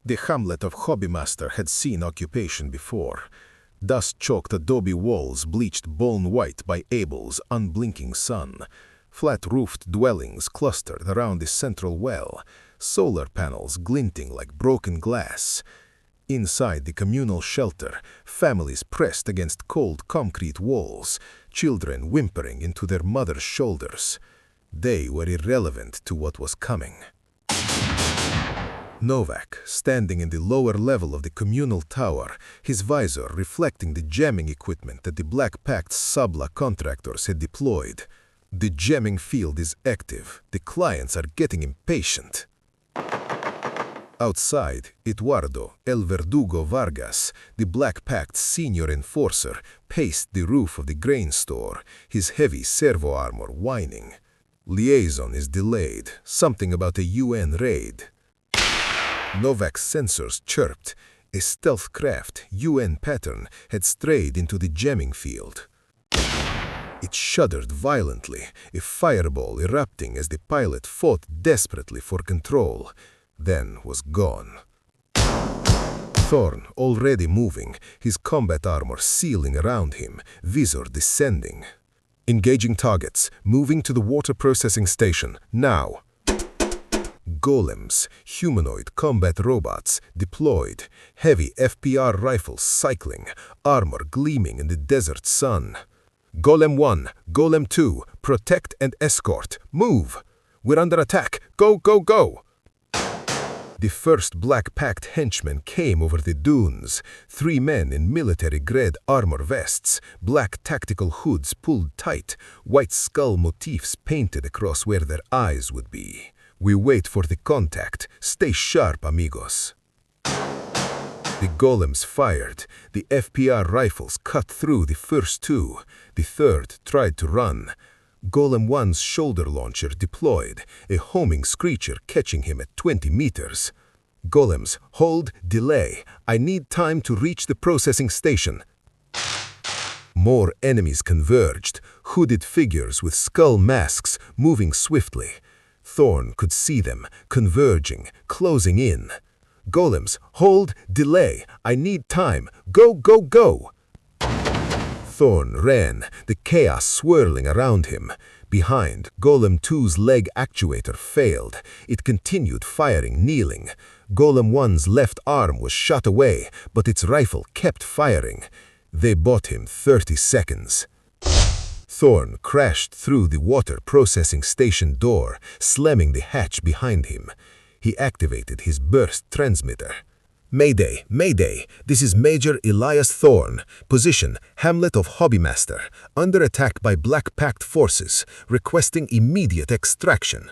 The hamlet of Hobbymaster had seen occupation before. Dust-choked adobe walls bleached bone white by Abel's unblinking sun. Flat-roofed dwellings clustered around the central well, solar panels glinting like broken glass. Inside the communal shelter, families pressed against cold concrete walls, children whimpering into their mothers' shoulders. They were irrelevant to what was coming. Novak, standing in the lower level of the communal tower, his visor reflecting the jamming equipment that the Black Pact's Szabla contractors had deployed. The jamming field is active. The clients are getting impatient. Outside, Eduardo El Verdugo Vargas, the Black Pact's senior enforcer, paced the roof of the grain store, his heavy servo armor whining. Liaison is delayed, something about a UN raid. Novak's sensors chirped. A stealth craft, UN pattern, had strayed into the jamming field. It shuddered violently, a fireball erupting as the pilot fought desperately for control, then was gone. Thorne, already moving, his combat armor sealing around him, visor descending. Engaging targets, moving to the water processing station, now. Golems, humanoid combat robots, deployed, heavy FPR rifles cycling, armor gleaming in the desert sun. Golem 1, Golem 2, protect and escort, move! We're under attack, go, go, go! The first Black Pact henchmen came over the dunes, 3 men in military-grade armor vests, black tactical hoods pulled tight, white skull motifs painted across where their eyes would be. We wait for the contact. Stay sharp, amigos. The golems fired. The FPR rifles cut through the first 2. The third tried to run. Golem 1's shoulder launcher deployed, a homing screecher catching him at 20 meters. Golems, hold, delay. I need time to reach the processing station. More enemies converged, hooded figures with skull masks moving swiftly. Thorne could see them, converging, closing in. Golems, hold, delay. I need time. Go, go, go! Thorne ran, the chaos swirling around him. Behind, Golem 2's leg actuator failed. It continued firing, kneeling. Golem 1's left arm was shot away, but its rifle kept firing. They bought him 30 seconds. Thorne crashed through the water processing station door, slamming the hatch behind him. He activated his burst transmitter. Mayday, Mayday, this is Major Elias Thorne. Position, Hamlet of Hobbymaster, under attack by Black Pact forces, requesting immediate extraction.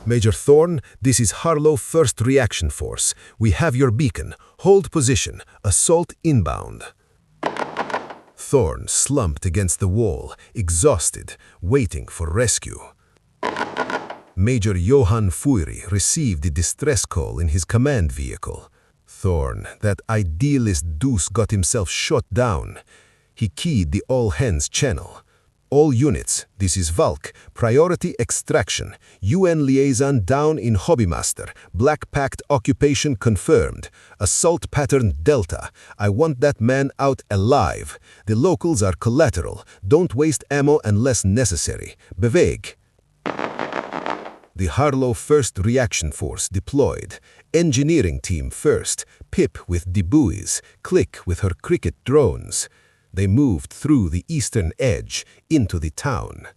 Major Thorne, this is Harlow 1st Reaction Force. We have your beacon. Hold position. Assault inbound. Thorne slumped against the wall, exhausted, waiting for rescue. Major Johann Fury received the distress call in his command vehicle. Thorne, that idealist deuce, got himself shot down. He keyed the all-hands channel. All units, this is Valk, priority extraction. UN liaison down in Hobbymaster. Black Pact occupation confirmed. Assault pattern Delta. I want that man out alive. The locals are collateral. Don't waste ammo unless necessary. Beweeg. The Harlow 1st Reaction Force deployed. Engineering team first. Pip with the buoys. Click with her cricket drones. They moved through the eastern edge into the town.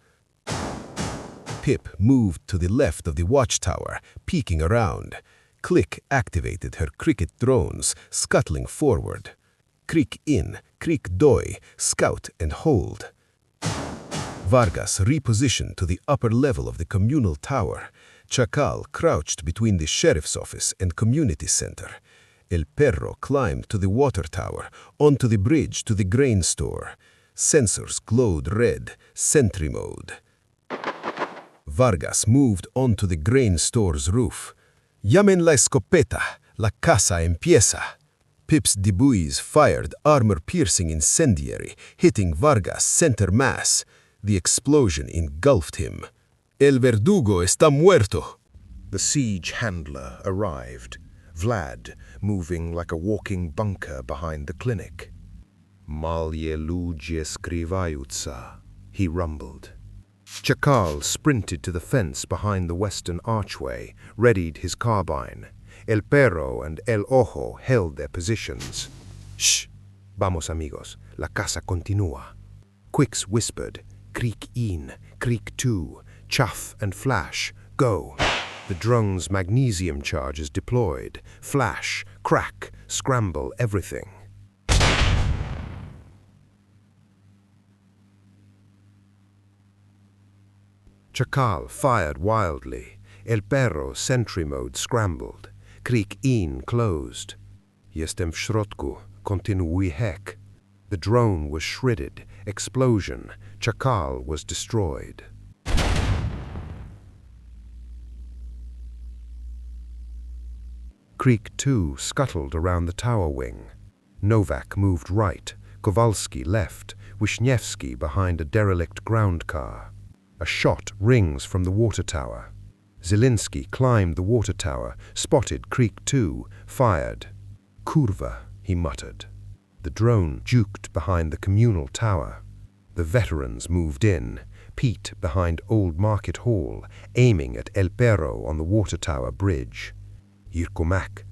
Pip moved to the left of the watchtower, peeking around. Click activated her cricket drones, scuttling forward. Crick in, Crick doi, scout and hold. Vargas repositioned to the upper level of the communal tower. Chacal crouched between the sheriff's office and community center. El Perro climbed to the water tower, onto the bridge to the grain store. Sensors glowed red, sentry mode. Vargas moved onto the grain store's roof. Llamen la escopeta, la casa empieza. Pip's debuys fired armor-piercing incendiary, hitting Vargas' center mass. The explosion engulfed him. El Verdugo está muerto. The siege handler arrived. Vlad, moving like a walking bunker behind the clinic. "Malye ludzie skrivаются," he rumbled. Chakal sprinted to the fence behind the western archway, readied his carbine. El Perro and El Ojo held their positions. "Shh! Vamos, amigos. La casa continúa." Quicks whispered, "Creek in, Creek 2, Chaff and Flash, go." The drone's magnesium charges deployed. Flash, crack, scramble everything. Chakal fired wildly. El Perro sentry mode scrambled. Creek in closed. Jestem w środku. Kontynuuj hek. The drone was shredded. Explosion. Chakal was destroyed. Creek 2 scuttled around the tower wing. Novak moved right. Kowalski left. Wisniewski behind a derelict ground car. A shot rings from the water tower. Zielinski climbed the water tower, spotted Creek 2, fired. "Kurva," he muttered. The drone juked behind the communal tower. The veterans moved in, Pete behind Old Market Hall, aiming at El Perro on the water tower bridge. Yirkomak.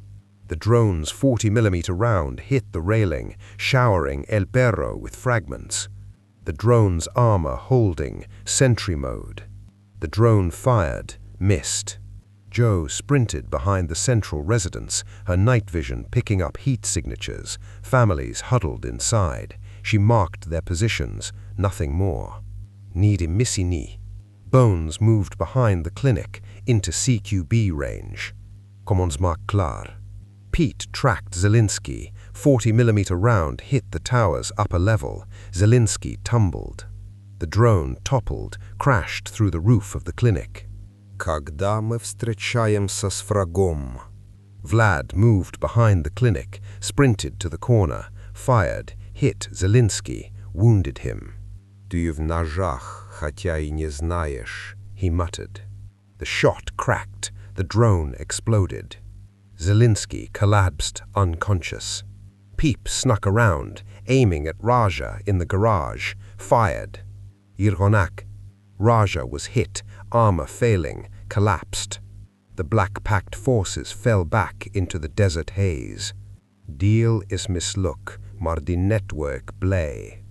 The drone's 40mm round hit the railing, showering El Perro with fragments. The drone's armor holding, sentry mode. The drone fired, missed. Joe sprinted behind the central residence, her night vision picking up heat signatures, families huddled inside. She marked their positions, nothing more. Nidi missini. Bones moved behind the clinic, into CQB range. Kommonsmark klar. Pete tracked Zielinski. 40mm round hit the tower's upper level. Zielinski tumbled. The drone toppled, crashed through the roof of the clinic. Когда мы встречаемся с врагом. Vlad moved behind the clinic, sprinted to the corner, fired, hit Zielinski, wounded him. "Ты в ножах, хотя и не знаешь," he muttered. The shot cracked. The drone exploded. Zielinski collapsed unconscious. Peep snuck around, aiming at Raja in the garage, fired. Yirgonak. Raja was hit, armor failing, collapsed. The Black Pact forces fell back into the desert haze. Deal is misluk, maar die network blei.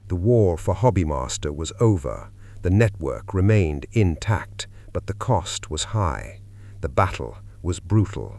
The war for Hobbymaster was over. The network remained intact, but the cost was high. The battle was brutal.